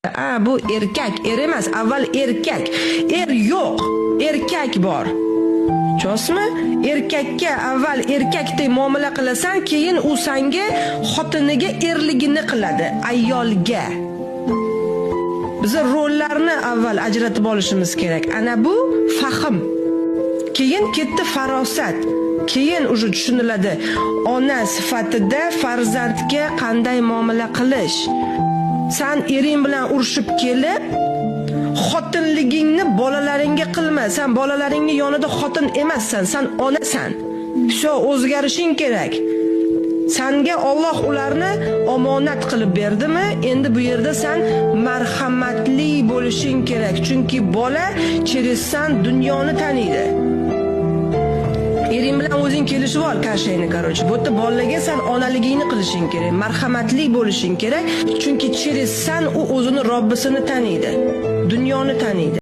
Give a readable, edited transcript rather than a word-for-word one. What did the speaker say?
Bu erkak, er emas, avval erkak. Er yo'q, erkak bor. Chosmi? Erkakka avval erkakdek muomala qilasan, keyin u senga xotiniga erligini qiladi, ayolga. Biz rollarni avval ajratib olishimiz kerak. Ana bu fahm. Keyin ketdi farosat. Keyin уже tushuniladi ona sifatida farzandga qanday muomala qilish. Sen ering bilan urushib kelib, xotinligingni bolalaringga qilma. Sen bolalaringning yonida xotin emassan, sen onasan. Shu o'zgarishing kerak. Sanga Alloh ularni omonat qilib berdimi? Endi bu yerda sen marhamatli bo'lishing kerak. Chunki bola cherizsan dunyoni taniydi. Ering bilan o'zing kelishib ol, kashayni, короче. Bu yerda bolaga sen onaligingni qilishing kerak, marhamatli bo'lishing kerak. Chunki cherizsan u o'zini Robbisini taniydi, dunyoni taniydi.